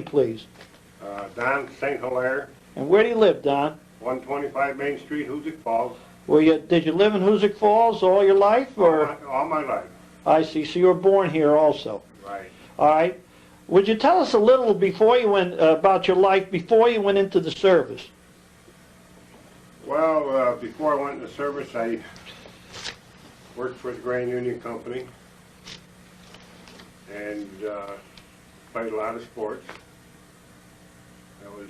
Please. Don St. Hilare, And where do you live, Don? 125 Main Street, Hoosick Falls. Did you live in Hoosick Falls all your life, or? All my life. I see. So you were born here also. Right. All right. Would you tell us a little before you went about your life before you went into the service? Well, before I went into service, I worked for the Grain Union Company and played a lot of sports. That was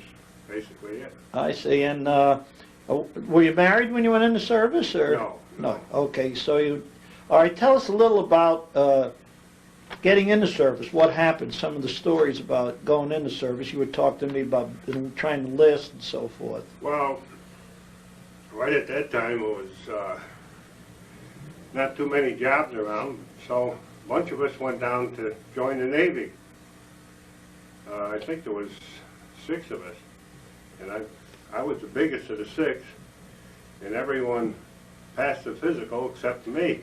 basically it. I see. And were you married when you went into service, or? No. No. Okay. So you. All right. Tell us a little about getting into service. What happened? Some of the stories about going into service. You would talk to me about trying to enlist and so forth. Well, right at that time, it was not too many jobs around, so a bunch of us went down to join the Navy. I think there was 6 of us, and I was the biggest of the 6, and everyone passed the physical except me.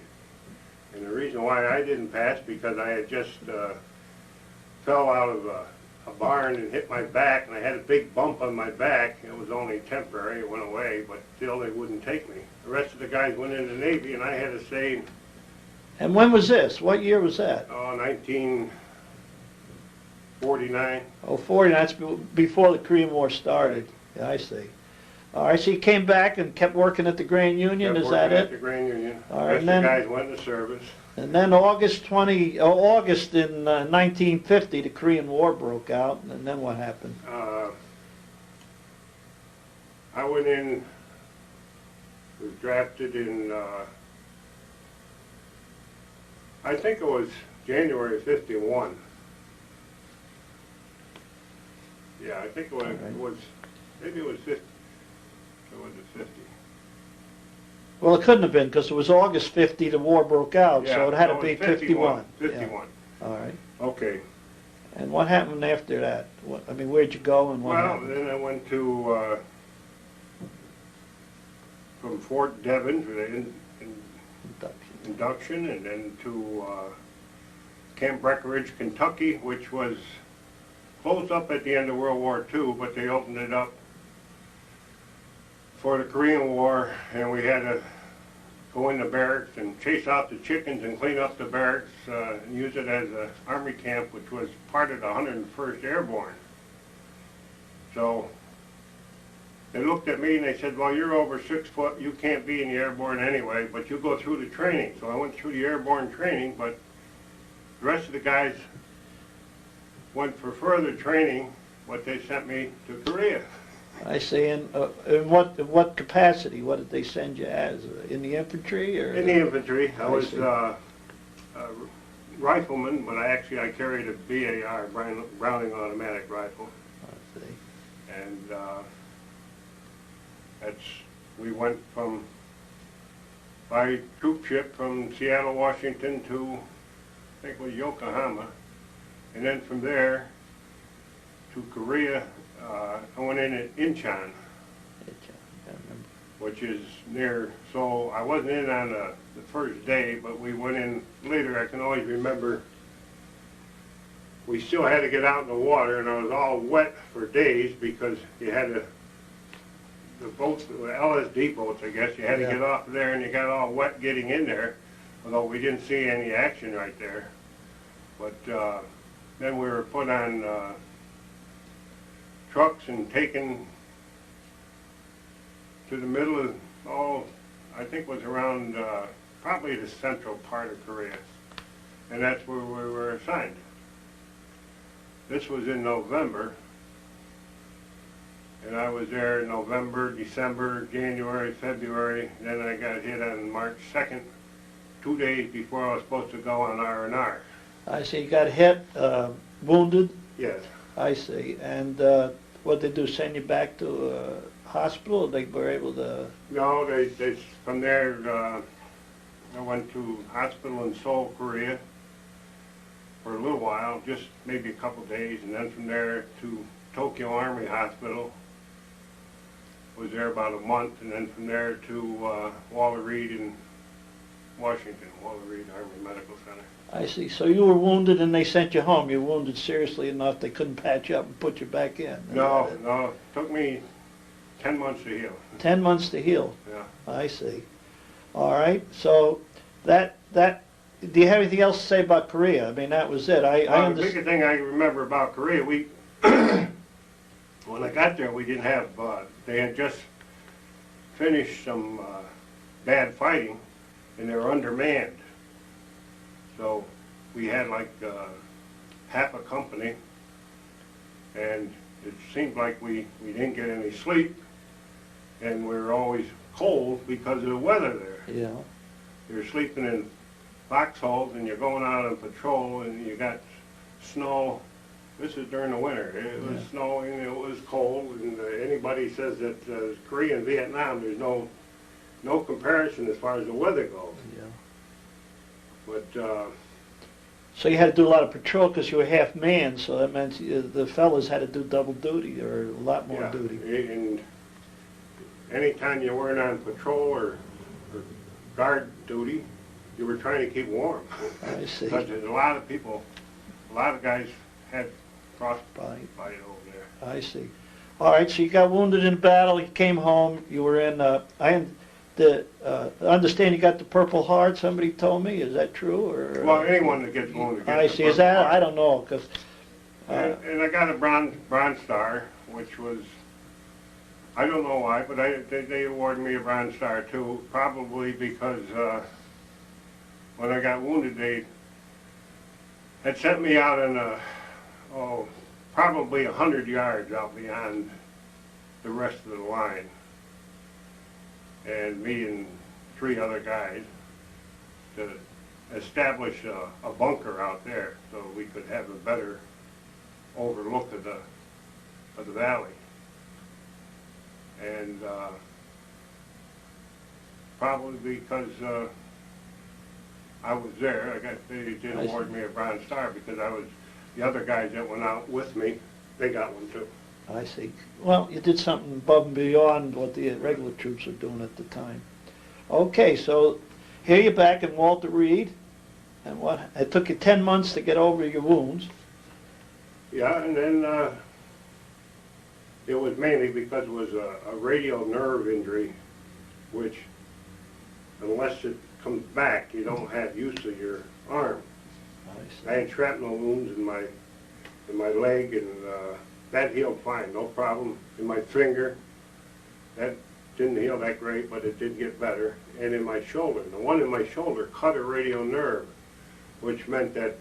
And the reason why I didn't pass, because I had just fell out of a barn and hit my back, and I had a big bump on my back. It was only temporary, it went away, but still they wouldn't take me. The rest of the guys went in the Navy, and I had to stay. And when was this? What year was that? 1949. Oh, 40, that's before the Korean War started. Yeah, I see. All right, so you came back and kept working at the Grain Union, is that At it? the Grain Union. All right, The rest of the guys went into service. And then August in 1950, the Korean War broke out, and then what happened? I went in, was drafted in, I think it was January 51. Yeah, I think it was, maybe it was 50. It was 50. Well, it couldn't have been, because it was August 50, the war broke out, Yeah, so it had to no, be 51. 51. 51. Yeah. All right. Okay. And what happened after that? I mean, where'd you go and what Well, happened? then I went to, from Fort Devon to the induction, and then to Camp Breckenridge, Kentucky, which was closed up at the end of World War II, but they opened it up for the Korean War, and we had to go in the barracks and chase out the chickens and clean up the barracks and use it as an army camp, which was part of the 101st Airborne. So they looked at me and they said, well, you're over 6 foot, you can't be in the airborne anyway, but you go through the training. So I went through the airborne training, but the rest of the guys went for further training, but they sent me to Korea. I see. In what capacity? What did they send you as? In the infantry, or? In the infantry. I was a rifleman, but I carried a BAR, Browning automatic rifle. I see. And we went by troop ship from Seattle, Washington to, I think it was Yokohama, and then from there to Korea. I went in at Incheon, which is near, so I wasn't in on the first day, but we went in later. I can always remember we still had to get out in the water, and I was all wet for days because you had to, the boats, the LSD boats, I guess, you had to get off of there, and you got all wet getting in there, although we didn't see any action right there. But then we were put on trucks and taken to the middle of, I think it was around probably the central part of Korea. And that's where we were assigned. This was in November. And I was there in November, December, January, February. Then I got hit on March 2nd, 2 days before I was supposed to go on R&R. I see. You got hit, wounded? Yes. I see. And what did they do, send you back to a hospital, or they were able to? No, they from there, I went to hospital in Seoul, Korea for a little while, just maybe a couple days, and then from there to Tokyo Army Hospital. Was there about a month, and then from there to Walter Reed in Washington, Walter Reed Army Medical Center. I see. So you were wounded and they sent you home. You were wounded seriously enough they couldn't patch you up and put you back in. No, it took me 10 months to heal. 10 months to heal. Yeah. I see. All right. So that do you have anything else to say about Korea? I mean, that was it. I The understand. biggest thing I remember about Korea, we when I got there, we didn't have. They had just finished some bad fighting, and they were undermanned. So we had like half a company, and it seemed like we didn't get any sleep, and we were always cold because of the weather there. Yeah. You're sleeping in foxholes, and you're going out on patrol, and you got snow. This is during the winter. It was snowing, it was cold, and anybody says that Korea and Vietnam, there's no comparison as far as the weather goes. Yeah. But So you had to do a lot of patrol because you were half man, so that meant the fellas had to do double duty or a lot more yeah, duty. and anytime you weren't on patrol or guard duty, you were trying to keep warm. I see. Because there's a lot of people, a lot of guys had frostbite Right. over there. I see. All right, so you got wounded in battle, you came home, you were in, I understand you got the Purple Heart, somebody told me, is that true, or? Well, anyone that gets wounded gets I a see, is Purple that, Heart. I don't know, because, And I got a Bronze Star, which was, I don't know why, but they awarded me a Bronze Star too, probably because when I got wounded, they had sent me out in probably 100 yards out beyond the rest of the line. And me and 3 other guys to establish a bunker out there so we could have a better overlook of the valley. And probably because I was there, they did award me a Bronze Star because the other guys that went out with me, they got one too. I see. Well, you did something above and beyond what the regular troops were doing at the time. Okay, so here you're back in Walter Reed, and what, it took you 10 months to get over your wounds. Yeah, and then it was mainly because it was a radial nerve injury, which unless it comes back, you don't have use of your arm. I had shrapnel wounds in my leg, and that healed fine, no problem. In my finger, that didn't heal that great, but it did get better. And in my shoulder, the one in my shoulder cut a radial nerve, which meant that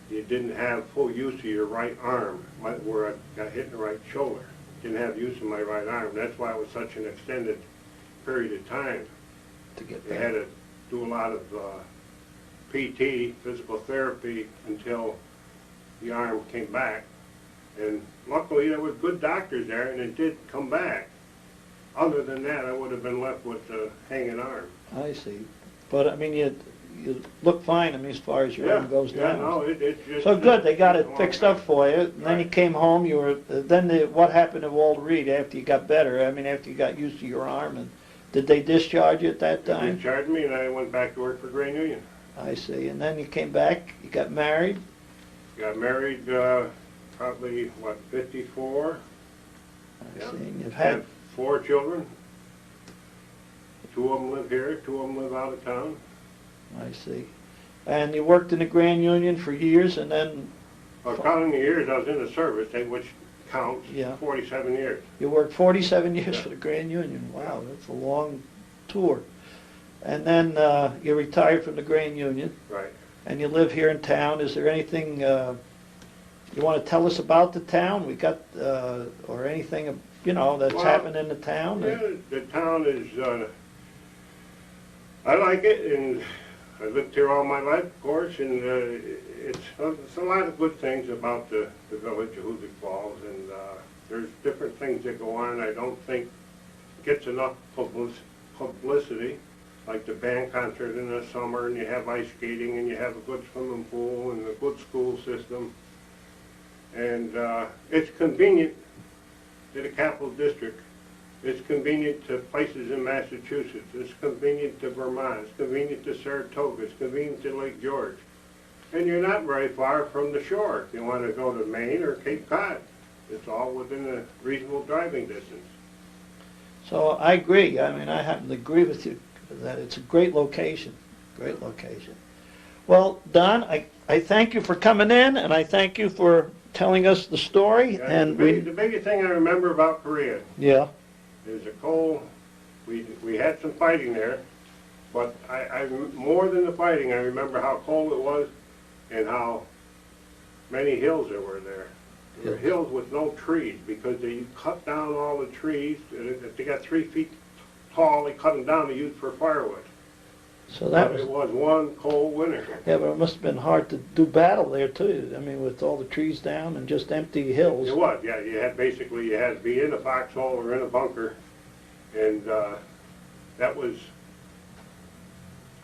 you didn't have full use of your right arm, where I got hit in the right shoulder. Didn't have use of my right arm. That's why it was such an extended period of time. To get They back. had to do a lot of PT, physical therapy, until the arm came back. And luckily there were good doctors there, and it did come back. Other than that, I would have been left with a hanging arm. I see. But, I mean, you look fine, I mean, as far as your arm goes down. No, it just... So good, they got it fixed up for you, and then you Right. came home, what happened to Walter Reed after you got better? I mean, after you got used to your arm, and did they discharge you at that They time? discharged me, and I went back to work for Grain Union. I see, and then you came back, you got married? Got married probably, 54? I Yeah. see, and you've Had had, 4 children. 2 of them live here, 2 of them live out of town. I see. And you worked in the Grand Union for years, and then Well, counting the years I was in the service, which counts, Yeah. 47 years. you worked 47 years Yeah. for the Grand Union. Wow, that's a long tour. And then you retired from the Grand Union, Right. and you live here in town. Is there anything you want to tell us about the town? We got, or anything, that's Well, happened in the town? Yeah, the town is, I like it, and I lived here all my life, of course, and it's a lot of good things about the village of Hoosick Falls, and there's different things that go on. I don't think gets enough publicity, like the band concert in the summer, and you have ice skating, and you have a good swimming pool, and a good school system. And it's convenient to the capital district It's convenient to places in Massachusetts. It's convenient to Vermont. It's convenient to Saratoga. It's convenient to Lake George. And you're not very far from the shore if you want to go to Maine or Cape Cod. It's all within a reasonable driving distance. So I agree. I mean, I happen to agree with you that it's a great location. Great location. Well, Don, I thank you for coming in, and I thank you for telling us the story. Yeah, And the biggest thing I remember about Korea yeah, is a cold. We had some fighting there, but I more than the fighting, I remember how cold it was and how many hills there were there. There were hills with no trees because they cut down all the trees. If they got 3 feet tall, they cut them down to use for firewood. so that But was, it was one cold winter. yeah, but it must have been hard to do battle there too. I mean, with all the trees down and just empty hills. It was, yeah. You had to be in a foxhole or in a bunker, and that was.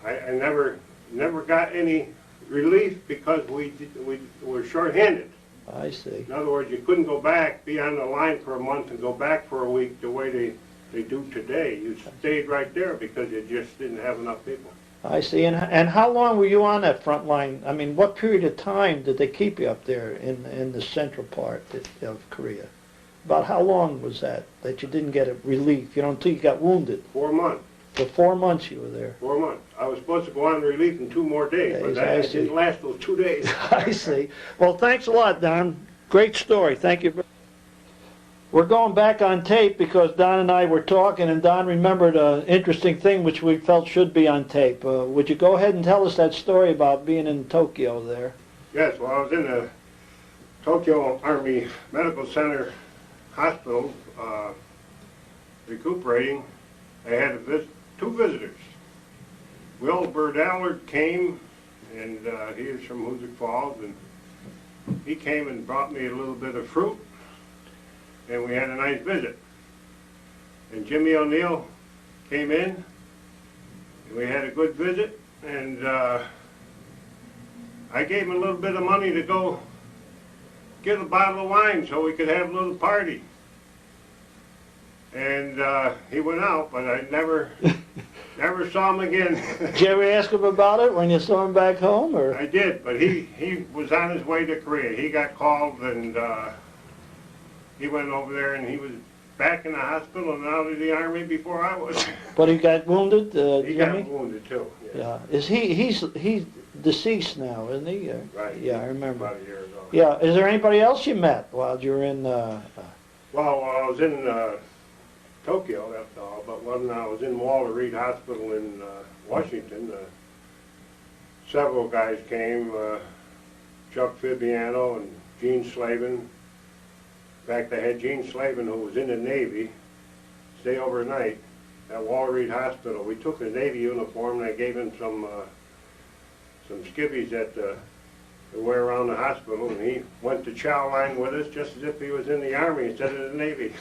I never got any relief because we were short-handed. I see. In other words, you couldn't go back, be on the line for a month, and go back for a week the way they do today. You stayed right there because you just didn't have enough people. I see. And how long were you on that front line? I mean, what period of time did they keep you up there in the central part of Korea? About how long was that you didn't get a relief? You know, until you got wounded. 4 months. For 4 months you were there. 4 months. I was supposed to go on relief in 2 more days, but I that see. didn't last those 2 days. I see. Well, thanks a lot, Don. Great story. Thank you. We're going back on tape because Don and I were talking, and Don remembered an interesting thing which we felt should be on tape. Would you go ahead and tell us that story about being in Tokyo there? Yes, well, I was in the Tokyo Army Medical Center hospital recuperating. I had 2 visitors. Will Burdallard came, and he is from Hoosick Falls, and he came and brought me a little bit of fruit, and we had a nice visit. And Jimmy O'Neill came in, and we had a good visit, and I gave him a little bit of money to go get a bottle of wine so we could have a little party. And he went out, but I never saw him again. Did you ever ask him about it when you saw him back home, or? I did, but he was on his way to Korea. He got called, and he went over there, and he was back in the hospital and out of the Army before I was. But he got wounded, He Jimmy? got wounded too. Yeah. Is he's deceased now, isn't he? Right. Yeah, I remember. About a year ago. Yeah. Is there anybody else you met while you were in? Well, I was in Tokyo, that's all, but when I was in Walter Reed Hospital in Washington, several guys came, Chuck Fabiano and Gene Slavin. In fact, I had Gene Slavin, who was in the Navy, stay overnight at Walter Reed Hospital. We took his Navy uniform, and I gave him some skivvies that to wear around the hospital, and he went to chow line with us just as if he was in the Army instead of the Navy.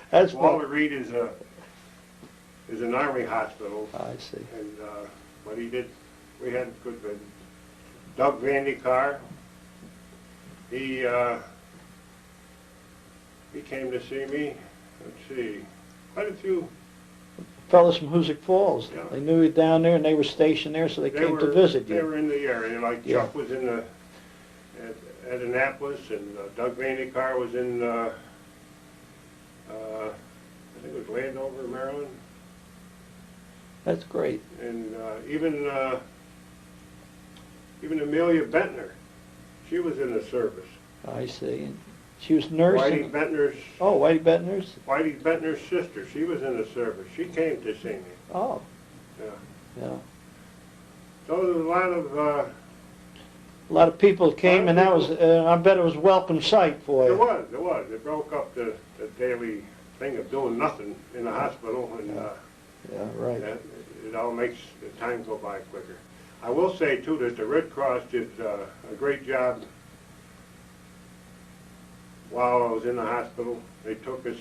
That's Walter Reed is an Army hospital, I see. and but he did. We had good visits. Doug Vandekar, he came to see me. Let's see, quite a few. Fellas from Hoosick Falls. Yeah. They knew you down there, and they were stationed there, so they came to visit you. They were in the area. Like Yeah. Chuck was in at Annapolis, and Doug Vandekar was in. I think it was Landover, Maryland. That's great. And even Amelia Bentner, she was in the service. I see. And she was nursing. Whitey Bentner's Whitey Bentner's. sister, she was in the service. She came to see me. Oh. Yeah. Yeah. So there was A lot of people came, and that was, I bet it was a welcome sight for there you. was. It broke up the daily thing of doing nothing in the hospital, and Yeah, right. it all makes the time go by quicker. I will say, too, that the Red Cross did a great job while I was in the hospital. They took us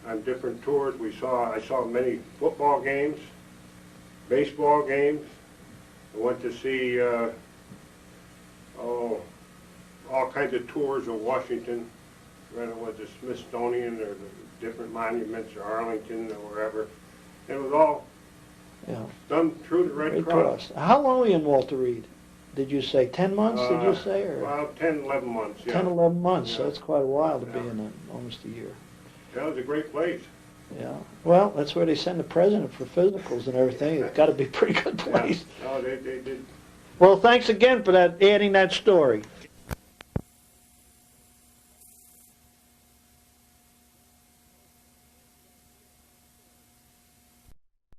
on different tours. I saw many football games, baseball games. I went to see all kinds of tours of Washington, whether it was the Smithsonian or the different monuments or Arlington or wherever. It was all Yeah. done through the Red Red Cross. Cross. How long were you in Walter Reed? Did you say 10 months, did you say, or Well, 10, 11 months, yeah. 10, 11 months? So Yeah. that's quite a while to be Yeah. in it, almost a year. That was a great place. Yeah. Well, that's where they send the president for physicals and everything. It's got to be a pretty good place. Yeah. No, they did. Well, thanks again for that, adding that story.